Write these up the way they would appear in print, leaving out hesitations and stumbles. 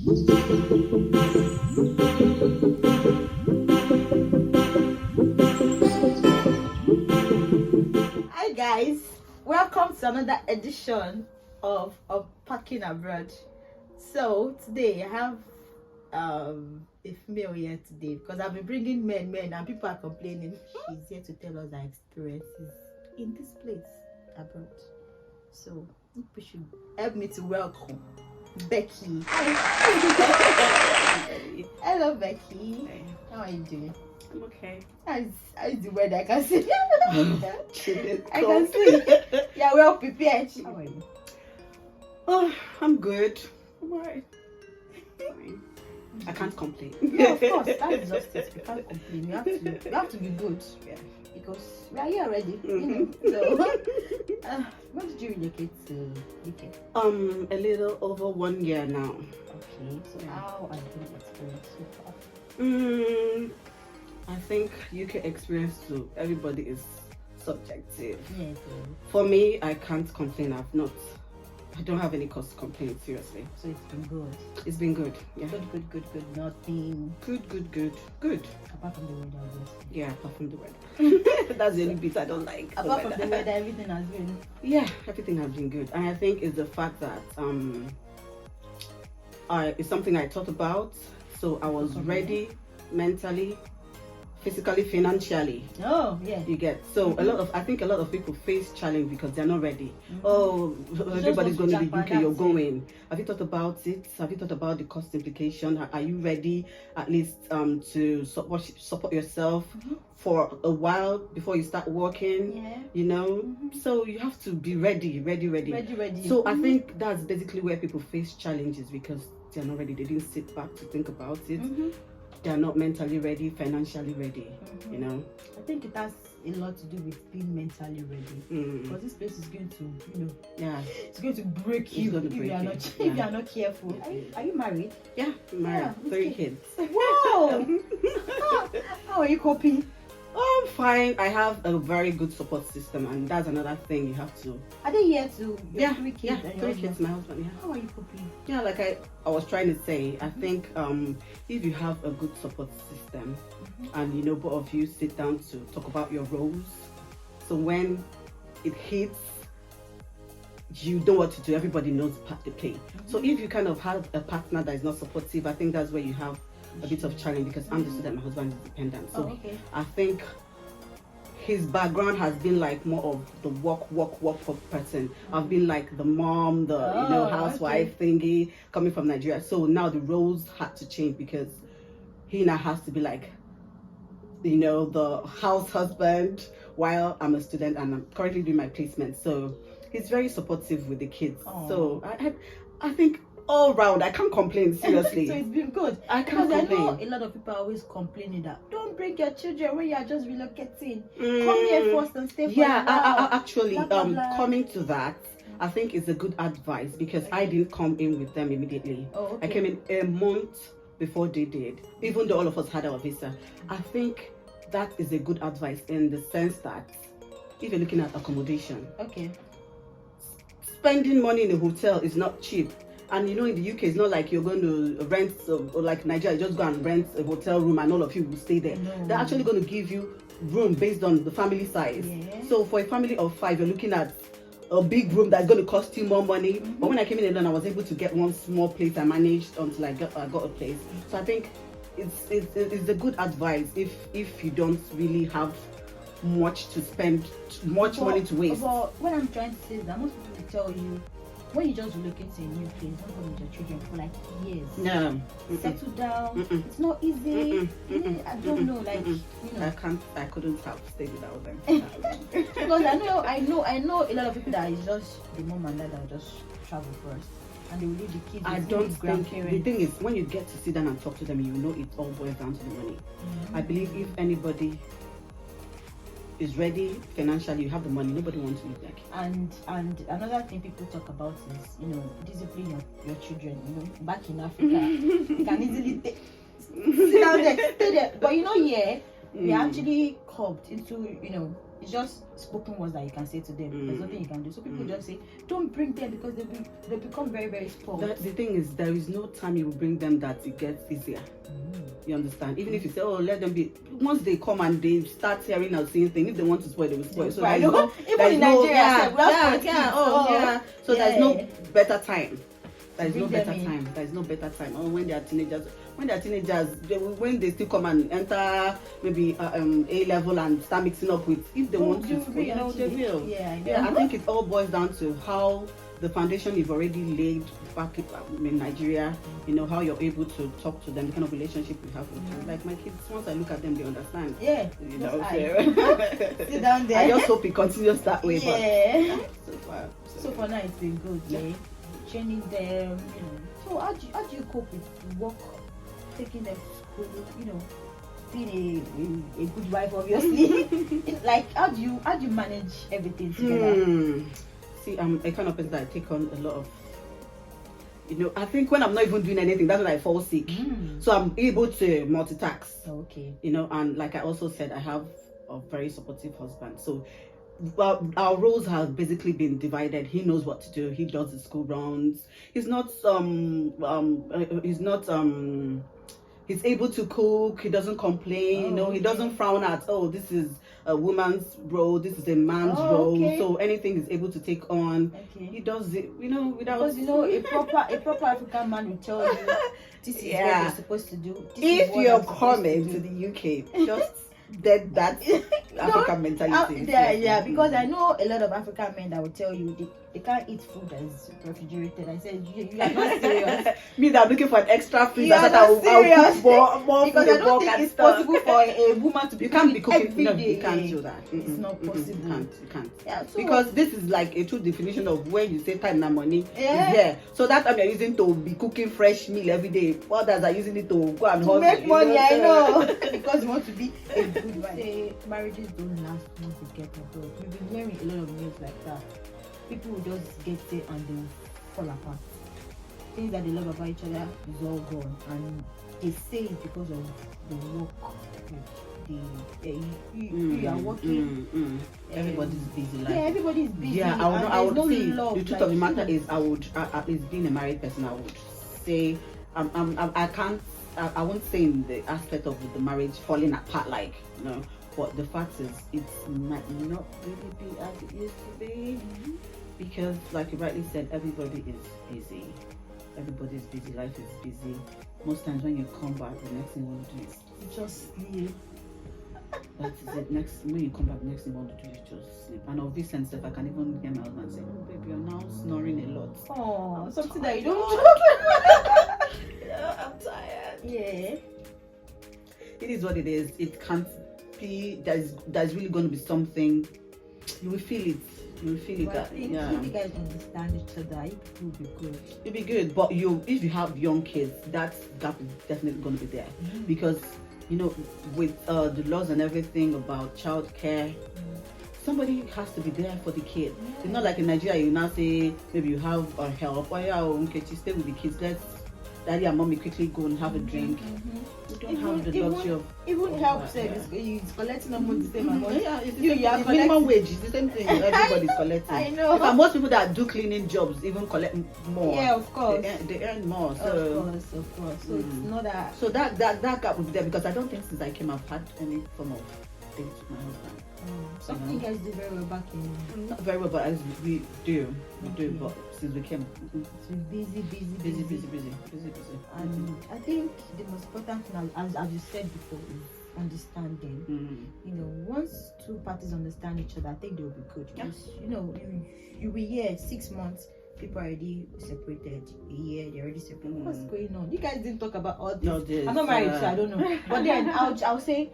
Hi guys, welcome to another edition of Unpacking Abroad. So today I have a female here today because I've been bringing men and people are complaining. She's here to tell us her experiences in this place abroad. So you should help me to welcome Becky. Hello Becky. Hey. How are you doing? I'm okay. How's the weather? I can see. I Cold. can see. You're well prepared. How are you? Oh, I'm good. I'm alright. Fine. I can't complain. Yeah, of course. That's just it. We can't complain. We have to be good. Yeah. Because we are here already. Mm-hmm. So, when did you relocate to UK? A little over 1 year now. Okay. So Yeah. how has been the experience so far? I think UK experience to everybody is subjective. Yeah. For me, I can't complain. I don't have any cause to complain, seriously. So it's been good. It's been good. Yeah. Good. Nothing. Good. Apart from the weather, obviously. Yeah, apart from the weather. That's the only bit I don't like. Apart from the weather, everything has been. Yeah, everything has been good. And I think it's the fact that it's something I thought about. So I was ready mentally, physically, financially. Oh, yeah. You get so I think a lot of people face challenge because they're not ready. Oh, just everybody's going to the jump UK, on you're that. going. Have you thought about it? Have you thought about the cost implication? Are you ready at least to support yourself for a while before you start working? Yeah. You know, so you have to be ready. Ready. So I think that's basically where people face challenges because they're not ready. They didn't sit back to think about it. They're not mentally ready, financially ready. You know, I think it has a lot to do with being mentally ready. Because this place is going to, yeah, it's going to break you if you are not careful. Are you married? yeah, I'm married, Yeah, 3 okay. kids. Wow. How are you coping? Oh, I'm fine. I have a very good support system, and that's another thing you have to. Are they here to? Yeah, 3 kids. yeah, And 3 your kids. husband? My husband, yeah. How are you coping? Yeah, like I was trying to say, I think if you have a good support system, and both of you sit down to talk about your roles, so when it hits, you know what to do. Everybody knows the part they play. So if you kind of have a partner that is not supportive, I think that's where you have a bit of challenge because I'm the student, my husband is dependent. So okay. I think his background has been like more of the work person. I've been like the mom, the housewife thingy coming from Nigeria. So now the roles had to change because he now has to be like, the house husband while I'm a student and I'm currently doing my placement. So he's very supportive with the kids. So I think all round I can't complain, seriously. So it's been good. I can't Because complain. I know a lot of people are always complaining that don't bring your children when you are just relocating. Come here first and stay for a while. Actually, Blah, blah, blah. coming to that, I think it's a good advice because I didn't come in with them immediately. Oh, okay. I came in a month before they did, even though all of us had our visa. I think that is a good advice in the sense that if you're looking at accommodation, Okay. spending money in a hotel is not cheap. And in the UK, it's not like you're going to rent, or like Nigeria, just go and rent a hotel room and all of you will stay there. No. They're actually going to give you room based on the family size. Yeah. So for a family of 5, you're looking at a big room that's going to cost you more money. But when I came in alone, I was able to get one small place I managed until I got a place. So I think it's a good advice if you don't really have much to spend, money to waste. But what I'm trying to say is that most people will tell you, when you just relocate to a new place, don't go with your children for like years. No. Settle down. It's not easy. I don't know, I couldn't have stayed without them. Because I know a lot of people that is just the mom and dad that will just travel first and they will leave the kids. I with don't the think grandparents. the thing is when you get to sit down and talk to them, it all boils down to the money. I believe if anybody is ready financially, you have the money, nobody wants to live like. And another thing people talk about is discipline your children. Back in Africa you can easily sit down there, stay there, but here we are actually curbed into It's just spoken words that you can say to them. There's nothing you can do. So people just say, don't bring them because they become very, very spoiled. The thing is, there is no time you will bring them that it gets easier. You understand? Even if you say, oh, let them be, once they come and they start hearing or seeing things, if they want to spoil, they will spoil. So I know. Even in Nigeria, so there's no better time. There's no Bring better them in. time. There's no better time. Or when they are teenagers, when they still come and enter maybe A level and start mixing up with, if they want to, they will. Yeah, I know. Yeah, I think it all boils down to how the foundation you've already laid back in Nigeria. How you're able to talk to them, the kind of relationship you have with them. Like my kids, once I look at them, they understand. Yeah. Sit down there. I just hope it continues that way. Yeah. But So for now, it's been good. Yeah. Training them. So how do you cope with work, taking them to school? Being a good wife, obviously. It's like how do you manage everything together? See, I'm a kind of person that I take on a lot of. I think when I'm not even doing anything, that's when I fall sick. So I'm able to multitask. Okay. And like I also said, I have a very supportive husband. So our roles have basically been divided. He knows what to do. He does the school rounds. He's able to cook. He doesn't complain. He doesn't frown at, oh, this is a woman's role, this is a man's role. Okay. So anything he's able to take on. Okay. He does it, without. Because a proper African man will tell you this is what you're supposed to do. If you're coming to the UK, just dead that African mentality. Because I know a lot of African men that will tell you they can't eat food that is refrigerated. I said, you are not serious. Me that I'm looking for an extra freezer that I'll cook more because I don't think it's possible for a woman to be cooking every day. You can't do that. It's not possible. You can't. Yeah, so because this is like a true definition of when you say time and money. Yeah. So that time you're using to be cooking fresh meal every day. Others are using it to go and to make money. I know. Because you want to be a good wife. Say marriages don't last once you get abroad. We've been hearing a lot of news like that. People will just get there and they will fall apart. Things that they love about each other is all gone, and they say it because of the work. You are working. Everybody's busy. Yeah, everybody's busy. Yeah, I would say the truth of the matter is, is being a married person, I would say, I won't say in the aspect of the marriage falling apart, but the fact is, it might not really be as it used to be. Because, like you rightly said, everybody is busy. Everybody's busy. Life is busy. Most times when you come back, the next thing you want to do is just sleep. That is it. When you come back, the next thing you want to do is just sleep. And of this sense, if I can even hear my husband say, "Oh, baby, you're now snoring a lot." Oh, something that you don't. I'm tired. Yeah. It is what it is. It can't be. There's really going to be something. You will feel it. You will feel it. If you guys understand each other, it will be good. It'll be good. But if you have young kids, that gap is definitely going to be there. Because with the laws and everything about childcare, somebody has to be there for the kid. It's not like in Nigeria, you now say maybe you have help. Oh yeah, okay, stay with the kids. Let's daddy and mommy quickly go and have a drink. You don't have the luxury of even help service. It's collecting almost the same amount. Yeah, it's minimum wage. It's the same thing. Everybody's collecting. I know. And most people that do cleaning jobs even collect more. Yeah, of course. They earn more. So of course. So it's not that. So that gap will be there, because I don't think since I came I've had any form of date with my husband. Something you guys do very well back in. Not very well, but as we do. But since we came, it's busy. And I think the most important thing, as you said before, is understanding. Once two parties understand each other, I think they'll be good. Because you will hear 6 months, people are already separated. A year, they're already separated. What's going on? You guys didn't talk about all this. No, I'm not married, so I don't know. But then I'll say,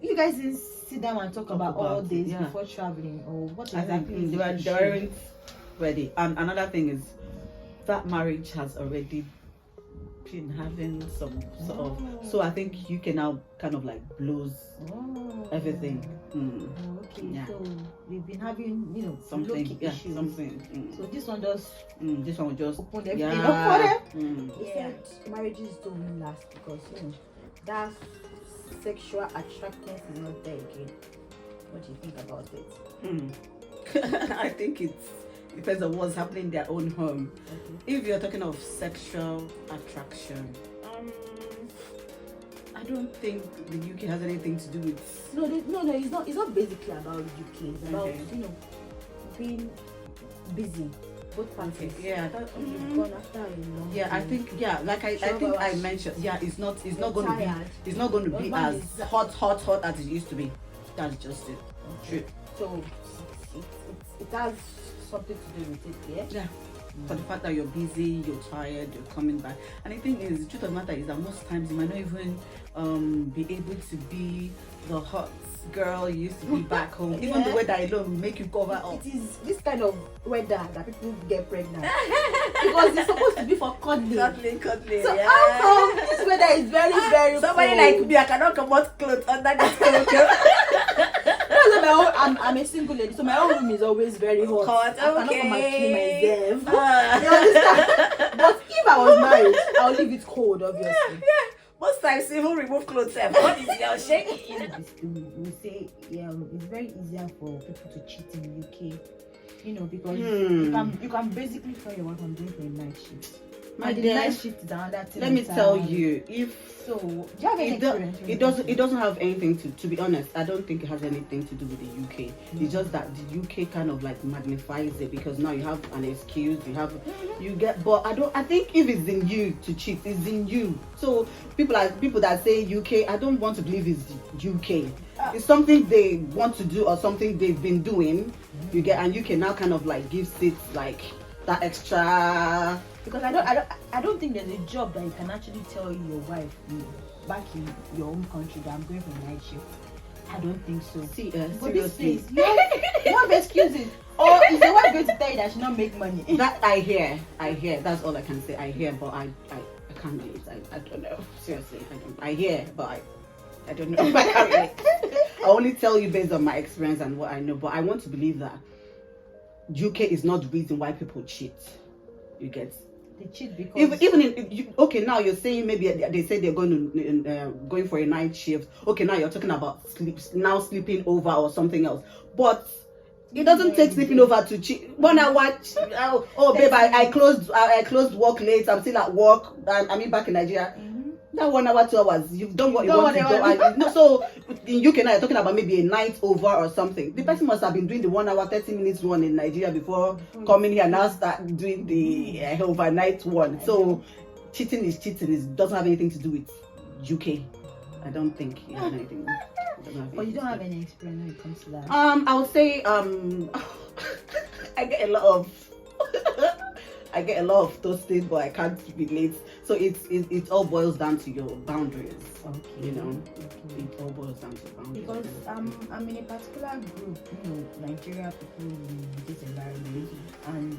you guys didn't sit down and talk about all this before traveling, or what exactly? They weren't ready. And another thing is that marriage has already been having some sort of. So I think you can now kind of like blows everything. Okay, yeah. So we've been having something, issues. Something. So this one just will just open everything up for them. Yeah, marriages don't last because that sexual attractiveness is not there again. What do you think about it? I think it depends on what's happening in their own home. Okay. If you're talking of sexual attraction, I don't think the UK has anything to do with. No, it's not. It's not basically about UK. It's about Okay. being busy. Both parties. Yeah, You've gone after a long yeah. I day. think like I think I mentioned. Yeah, it's not going to be. Tired. It's not going to be as Husband is- hot as it used to be. That's just it. True. So it has something to do with it, yeah. Yeah. For the fact that you're busy, you're tired, you're coming back. And the thing is, the truth of the matter is that most times you might not even be able to be the hot girl you used to be back home. Even the weather alone will make you cover up. It is this kind of weather that people get pregnant because it's supposed to be for cuddling. Cuddling. So how come this weather is very very Somebody cold? like me, I cannot come out clothes under this coat. I'm a single lady, so my own room is always very hot. Hot, I cannot come and clean myself. Ah. You understand? But if I was married, I'll leave it cold, obviously. Most times even remove clothes. What is your shaking? We say it's very easier for people to cheat in the UK, because you can basically tell your wife I'm going for a night shift. My And the dear, night shift is another thing. let me tell you, if So, do you have any experience? it doesn't have anything to be honest, I don't think it has anything to do with the UK. It's just that the UK kind of like magnifies it because now you have an excuse, but I think if it's in you to cheat, it's in you. So people that say UK, I don't want to believe it's UK. It's something they want to do or something they've been doing. You get, and you can now kind of like give it like that extra. Because I don't think there's a job that you can actually tell your wife back in your home country that I'm going for a night shift. I don't think so. See, But this seriously. place, you have excuses. Or is the wife going to tell you that she not make money? That I hear. That's all I can say. I hear, but I can't do it. I don't know. Seriously, I hear, but I don't know. I can't relate. I only tell you based on my experience and what I know. But I want to believe that UK is not the reason why people cheat. You get. They cheat because Okay, now you're saying maybe they say they're going for a night shift. Okay, now you're talking about sleeping over or something else. But it doesn't take sleeping over to cheat. 1 hour. Oh, babe, I closed work late. I'm still at work. I mean, back in Nigeria. That 1 hour, 2 hours, you've done what you want to do. So in UK now, you're talking about maybe a night over or something. The person must have been doing the 1 hour, 30 minutes one in Nigeria before coming here and now start doing the overnight one. So cheating is cheating. It doesn't have anything to do with UK. I don't think it has anything. But you don't have any experience when it comes to that. I would say I get a lot of toasting, but I can't relate. So it all boils down to your boundaries. Okay. It all boils down to boundaries. Because I'm in a particular group, Nigeria people in this environment, and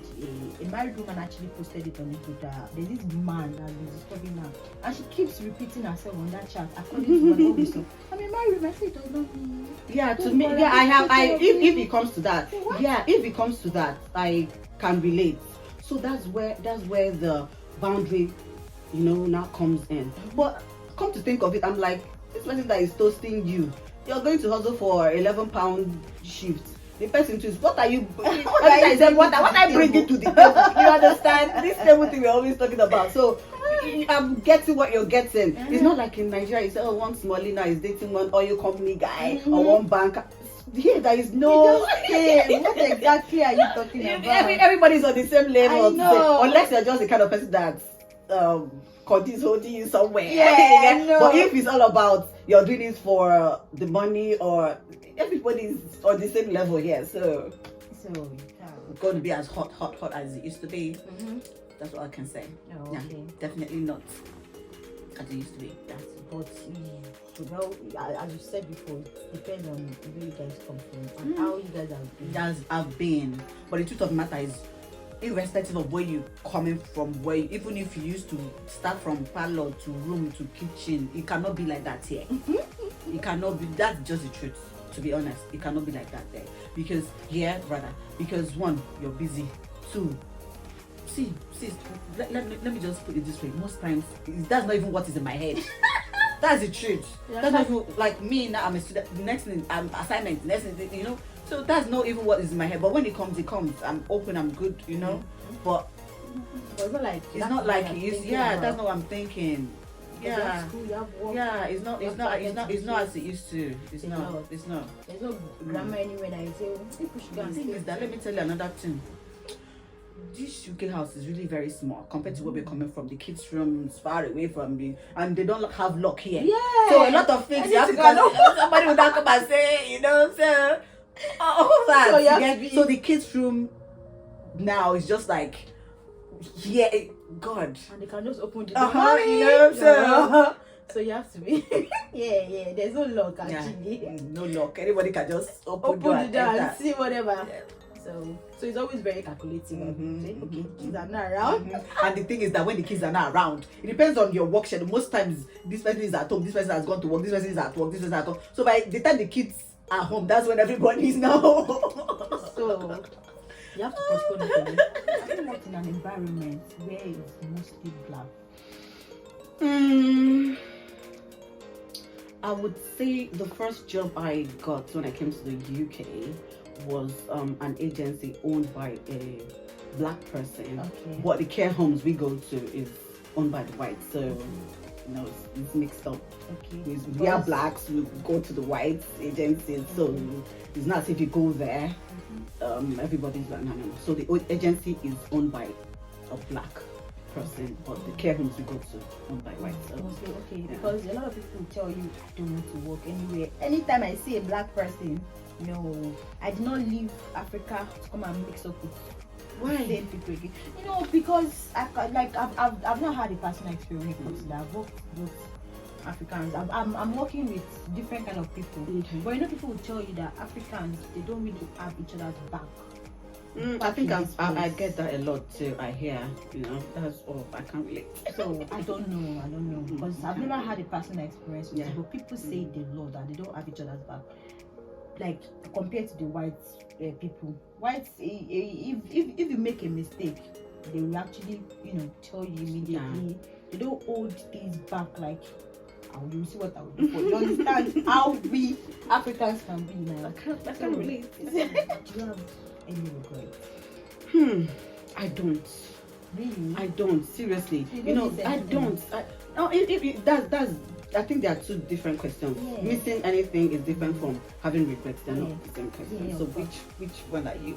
a married woman actually posted it on the group that there's this man that's been disturbing her, and she keeps repeating herself on that chat according to what always so. I'm a married woman, I say it does not mean. Yeah, to Don't me, worry, yeah, if it comes to that, So what? if it comes to that, I can relate. So that's where the boundary, now comes in. But come to think of it, I'm like, this person that is toasting you, you're going to hustle for £11 shift. The person too is, what are you? What I bring it to the table? You understand? This table thing we're always talking about. So I'm getting what you're getting. It's not like in Nigeria, you say, oh, one Smolina is dating one oil company guy or one banker. Here, there is no. What exactly are you talking about? Everybody's on the same level. I know. Unless you're just the kind of person that is holding you somewhere. Yeah, I know. But if it's all about you're doing it for the money, or everybody's on the same level here, so it's going to be as hot as it used to be. That's what I can say. Oh, Yeah, okay. definitely not as it used to be. But as you said before, it depends on where you guys come from and how you guys Have been. But the truth of the matter is, irrespective of where you're coming from, even if you used to start from parlor to room to kitchen, it cannot be like that here. It cannot be. That's just the truth. To be honest, it cannot be like that there. Because because one, you're busy. Two, let me just put it this way. Most times, that's not even what is in my head. that's the truth. Yeah. That's not even, like me now. I'm a student. The next thing, assignment. The next thing, you know. So that's not even what is in my head. But when it comes, it comes. I'm open. I'm good. You know. But But it's not like it's not like it used. Yeah, that's not what I'm thinking. You have Yeah. school, you have work. Yeah, it's not as it used to. It's not. It's not. There's no grammar anywhere that you say, oh, people should go The and thing stay. is that, let me tell you another thing. This UK house is really very small compared to where we're coming from. The kids' room is far away from me, and they don't have lock here. Yeah. So a lot of things you have to somebody will not come and say, you know, so all that. So you have Yeah. to be- So the kids' room now is just like, yeah, God. And they can just open the door. You know, so So you have to be yeah. There's no lock yeah, actually. no lock. Anybody can just open Open door the and door and enter. see whatever. Yeah. So it's always very calculative. Mhm, Say, okay, mhm, kids are not around. Mhm. And the thing is that when the kids are not around, it depends on your work schedule. Most times, this person is at home, this person has gone to work, this person is at work, this person is at home. So by the time the kids are home, that's when everybody is now. So you have to postpone it. Have you worked in an environment where it's mostly black? I would say the first job I got when I came to the UK was an agency owned by a black person. Okay. But the care homes we go to is owned by the whites, so you know it's mixed up. Okay. We are blacks, we go to the white agencies, so it's not as if you go there, everybody's like, no. So the agency is owned by a black person, but the care homes we go to owned by white. So Mostly, okay, yeah. because a lot of people tell you don't want to work anywhere. Anytime I see a black person, no, I did not leave Africa to come and mix up with same people again. You know, because I've not had a personal experience when it comes to that. I've worked with Africans. I'm working with different kind of people. But you know, people will tell you that Africans, they don't really have each other's back. I think I get that a lot too. I hear, you know, that's all. I can't relate. So I don't know because I've never had a personal experience with it. But people say the law that they don't have each other's back. Like compared to the white people, whites, if you make a mistake, they will actually, you know, tell you immediately. They don't hold things back like, oh, you see what I will do for you. You understand how we Africans can be now. I can't relate. Do you have any regrets? I don't. Really? I don't. Seriously. You You know, don't I miss don't. That's. I think there are two different questions. Yeah. Missing anything is different from having regrets. They're Yeah. not the same question. Yeah, So of course. which one are you?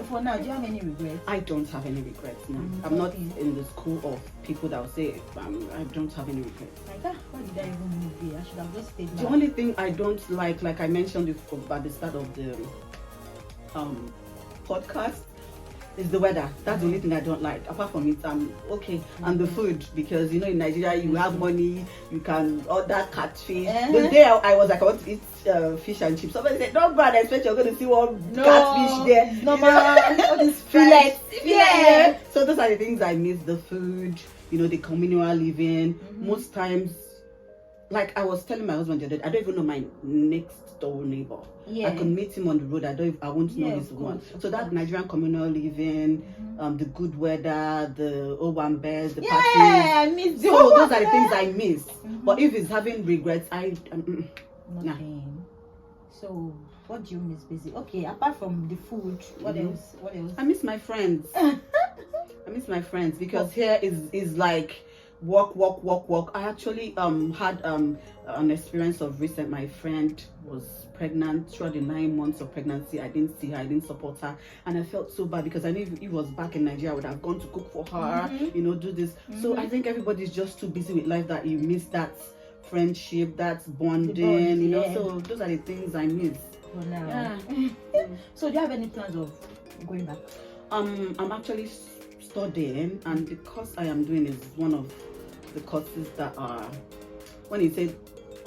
For now, do you have any regrets? I don't have any regrets now. I'm not Okay. in the school of people that will say I don't have any regrets. Like, why did I even move here? I should have just stayed The back. only thing I don't like I mentioned before at the start of the podcast, is the weather. That's the only thing I don't like. Apart from it, I'm okay. And the food, because you know in Nigeria you have money, you can order catfish. The day I was like, I want to eat fish and chips. Somebody said, "Don't go and expect you're going to see one catfish there." No, You know? all these Fillet. Yeah. So those are the things I miss. The food, you know, the communal living. Most times, like I was telling my husband the other day, I don't even know my next door neighbor. Yeah. I could meet him on the road. I won't know his one. So that Nigerian communal living, the good weather, the Owambes, the parties. Yeah, I miss So those are the things I miss. But if it's having regrets, nothing. Nah. So what do you miss basically? Okay, apart from the food, what else? What else? I miss my friends. I miss my friends because here is like work. I actually had an experience of recent. My friend was pregnant. Throughout the 9 months of pregnancy, I didn't see her, I didn't support her, and I felt so bad because I knew if he was back in Nigeria, I would have gone to cook for her, you know, do this. So I think everybody's just too busy with life that you miss that friendship, that bonding, you know. So those are the things I miss. For now. Yeah. So do you have any plans of going back? I'm actually studying, and the course I am doing is one of the courses that are, when you say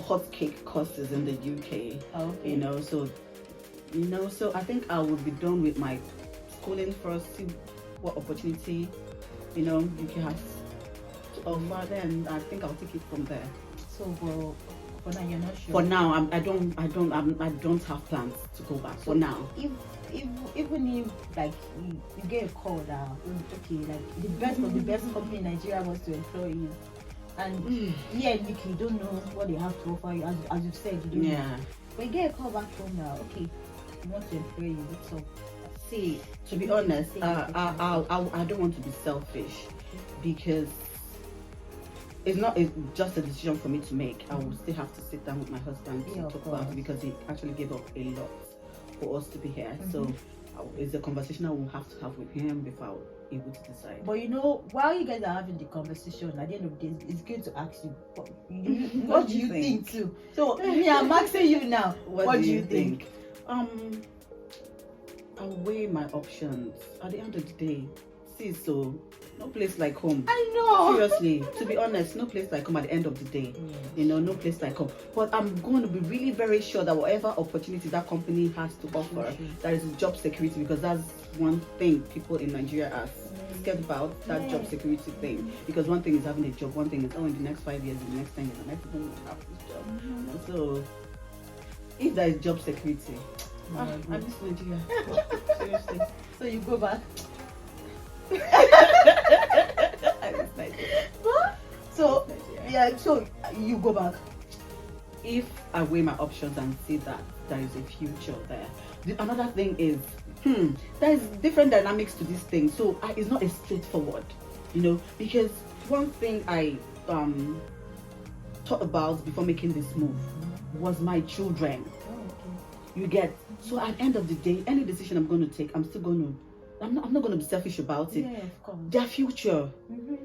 hot cake courses in the UK, you know, so I think I will be done with my schooling first, see what opportunity, you know, UK has to offer, then I think I'll take it from there. So for now you're not sure. For now, I don't have plans to go back. For now. Even if like you get a call that okay, like the best of the best company in Nigeria wants to employ you, And yeah, Nick, you don't know what they have to offer you. As you've said, you don't know. Yeah. But you get a call back home now. Okay, we want to employ you. What's up? See, to be honest, I don't want to be selfish because it's just a decision for me to make. I will still have to sit down with my husband to talk about it because he actually gave up a lot for us to be here. So it's a conversation I will have to have with him before I'm able to decide. But while you guys are having the conversation, at the end of the day, it's good to ask you, what do you think too? So me, I'm asking you now. What do you think? I'll weigh my options. At the end of the day, see, so no place like home. I know. Seriously, to be honest, no place like home at the end of the day. You know, no place like home. But I'm going to be really very sure that whatever opportunity that company has to offer, there is job security, because that's one thing people in Nigeria are scared about, that job security thing. Because one thing is having a job, one thing is, in the next 5 years, in the next 10 years, I'm not going to have this job. So, if there is job security, I miss Nigeria. Seriously. So you go back. I miss Nigeria. So yeah, so you go back. If I weigh my options and see that there is a future there. Another thing is, there's different dynamics to this thing. So it's not as straightforward, you know, because one thing I thought about before making this move was my children. You get, so at the end of the day, any decision I'm going to take, I'm not going to be selfish about it. Yeah, of course. Their future,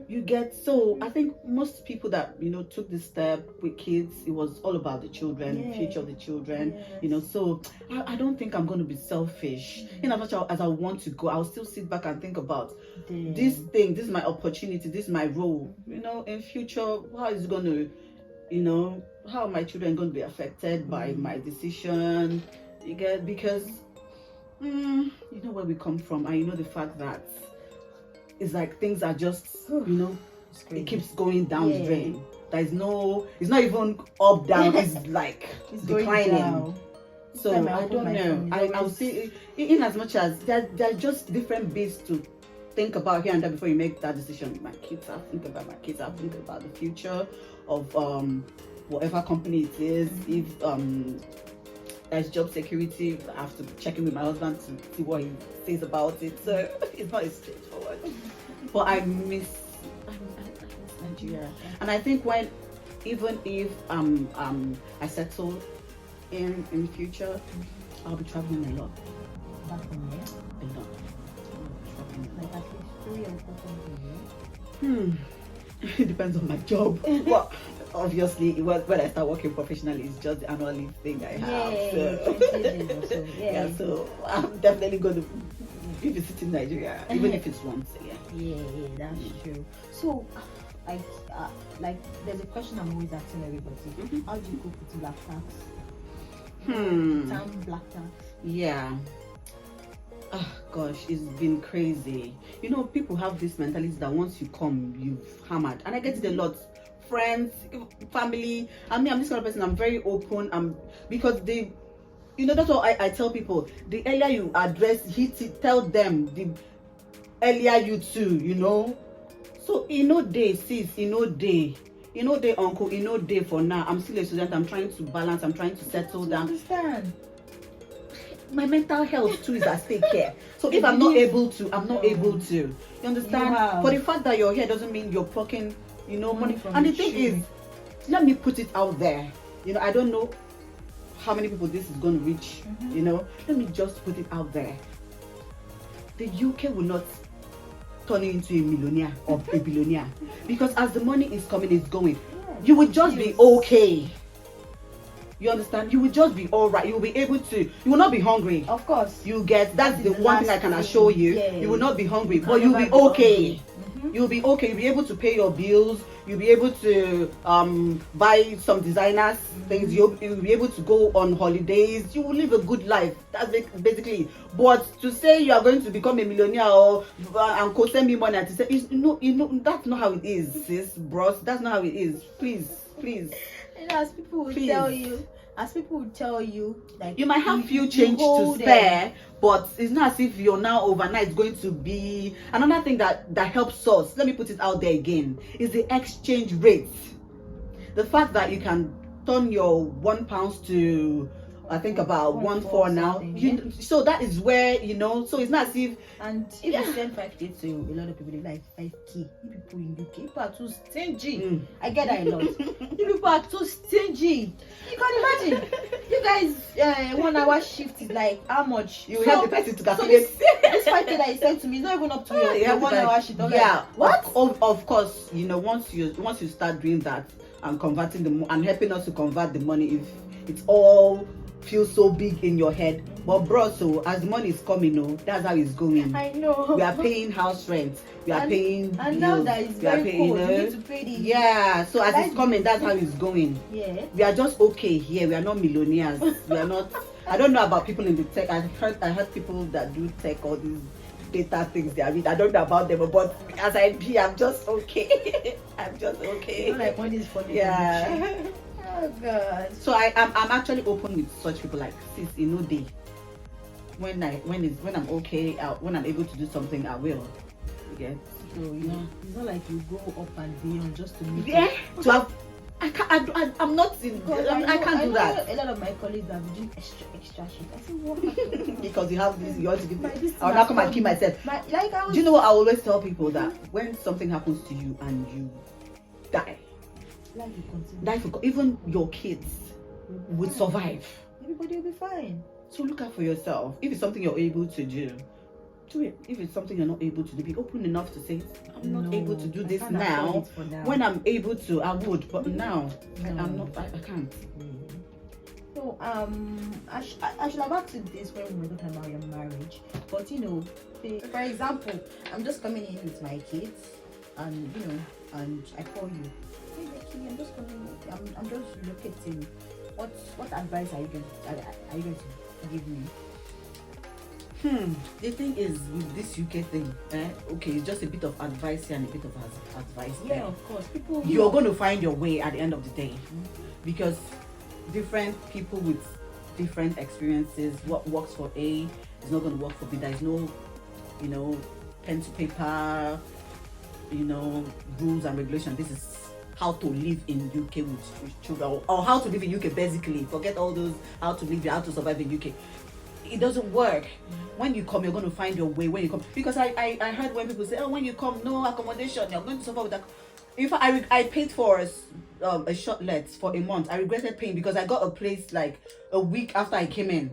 you get. So I think most people that, you know, took this step with kids, it was all about the children, future of the children, you know. So I don't think I'm going to be selfish. In as much as I want to go, I'll still sit back and think about this thing. This is my opportunity. This is my role. You know, in future, how is it going to, you know, how are my children going to be affected by my decision? You get, because you know where we come from, and you know the fact that it's like things are just, you know, it keeps going down the drain. It's not even up, down, it's like it's declining. So I don't know. I'll say, in as much as there's just different bits to think about here and there before you make that decision. My kids, I think about my kids, I think about the future of whatever company it is. If there's job security, I have to check in with my husband to see what he says about it. So it's not as straightforward. But I miss Nigeria. And I think even if I settle in the future, I'll be traveling a lot. Back from here? A lot. Like at least 3 or 4 times a year? It depends on my job. Well, obviously, when I start working professionally, it's just the annual leave thing I have. So. So I'm definitely going to be visiting Nigeria, even if it's once a year. Yeah, that's true. So, like, there's a question I'm always asking everybody. How do you cope with black tax? Town black tax? Yeah. Oh gosh, it's been crazy. You know, people have this mentality that once you come, you've hammered. And I get it a lot. Friends, family. I mean, I'm this kind of person, I'm very open. Because they, you know, that's what I tell people. The earlier you address, tell them, the earlier you too, you know. So, day, sis, day, uncle, day for now. I'm still a student, I'm trying to balance, I'm trying to settle down. Understand? My mental health too is at stake here. So if I'm not able to, I'm not able to. You understand? For the fact that you're here doesn't mean you're poking, money. And the thing is, let me put it out there. I don't know how many people this is going to reach. Let me just put it out there. The UK will not turn you into a millionaire or a billionaire, because as the money is coming, it's going. You will just be okay. You understand? You will just be all right. You will be able to. You will not be hungry. Of course. You get. That's the one thing I can assure you. Yeah. You will not be hungry, but you'll be okay. You'll be okay. You'll be able to pay your bills. You'll be able to buy some designers things. You'll be able to go on holidays. You will live a good life. That's basically. But to say you are going to become a millionaire or and send me money to say, that's not how it is, sis, bros. That's not how it is. Please. As people will tell you, as people will tell you, like you might have few you change to hold them. spare, but it's not as if you're now overnight going to be. Another thing that helps us, let me put it out there again, is the exchange rate. The fact that you can turn your £1 to, I think, about 1.4 now. So that is where, you know, so it's not as if. And if you send 5K to a lot of people, they like 5K. You people in UK, people are too stingy. I get that a lot. You people are too stingy. You can imagine. You guys, 1 hour shift is like how much? You help the person to So calculate. this 5K that you sent to me is not even up to your 1 hour shift. Yeah. Like, what? Of course, you know, once you start doing that and converting and helping us to convert the money, if it's all feels so big in your head, but bro, so as the money is coming, that's how it's going. I know. We are paying house rent, we are paying bills, and now that it's very cold, you need to pay the so as it's coming, that's how it's going. Yeah, we are just okay here. We are not millionaires. We are not. I don't know about people in the tech. I heard people that do tech, all these data things they are with. I don't know about them, but as I be, I'm just okay. I'm just okay. You know, like when it's funny. Yeah. Oh God. So I'm actually open with such people, like, sis, you know, when I'm okay, when I'm able to do something, I will. Yeah. So you know, it's not like you go up and beyond just to meet. Yeah. To have. I'm not in. I can't do that. A lot of my colleagues are doing extra shit. I say, what? Because you have this, you want to give This I'll not come and kill myself. Do you know what I always tell people? That when something happens to you and you die, life will continue. life will even your kids will survive. Everybody will be fine. So look out for yourself. If it's something you're able to do it. If it's something you're not able to do, be open enough to say, I'm not able to do this now. When I'm able to, I would, but now I'm not. I can't. So I should have asked you this when we were talking about your marriage, but you know, for example, I'm just coming in with my kids, and you know, and I call you, hey Becky, I'm just coming. I'm just relocating. What advice are you going to give me? The thing is with this UK thing, okay, it's just a bit of advice here and a bit of advice there. Yeah, of course. People, you're going to find your way at the end of the day, because different people with different experiences. What works for A is not going to work for B. There is no, you know, pen to paper, you know, rules and regulations. This is how to live in UK with children, or how to live in UK basically. Forget all those how to live, how to survive in UK. It doesn't work. When you come, you're going to find your way when you come. Because I heard when people say, oh, when you come, no accommodation, you're going to suffer with that. In fact, I paid for a short let for a month. I regretted paying because I got a place like a week after I came in.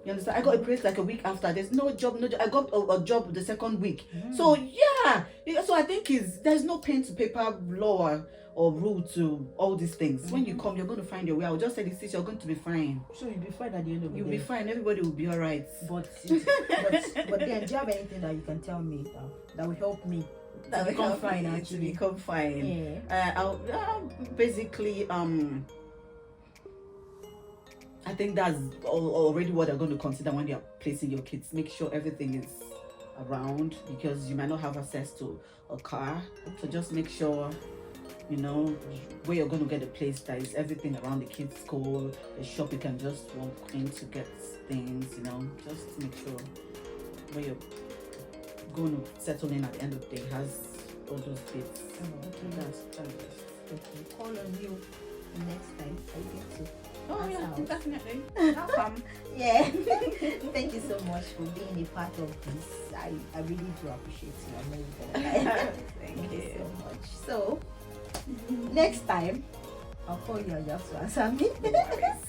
You understand? I got a place like a week after. There's no job. I got a job the second week. So yeah. So I think there's no pen to paper law or rule to all these things. When you come, you're going to find your way. I will just say this, you're going to be fine. So you'll be fine at the end of the day. You'll be fine. Everybody will be all right. But then, do you have anything that you can tell me that will help me to become fine? Actually, to become fine. Yeah. I'll basically I think that's already what they're going to consider when they're placing your kids. Make sure everything is around, because you might not have access to a car. So just make sure, you know, where you're going to get a place that is everything around the kids' school, a shop you can just walk in to get things, you know. Just make sure where you're going to settle in at the end of the day has all those bits. Okay, that's okay. Call on you next time I get to. Oh yeah, out. definitely. I'll come. Yeah. Thank you so much for being a part of this. I really do appreciate you. I know you guys. Thank you so much. So next time I'll call you and you have to answer me.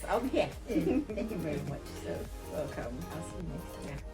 I'll be here. Thank you very much. So welcome. I'll see you next time.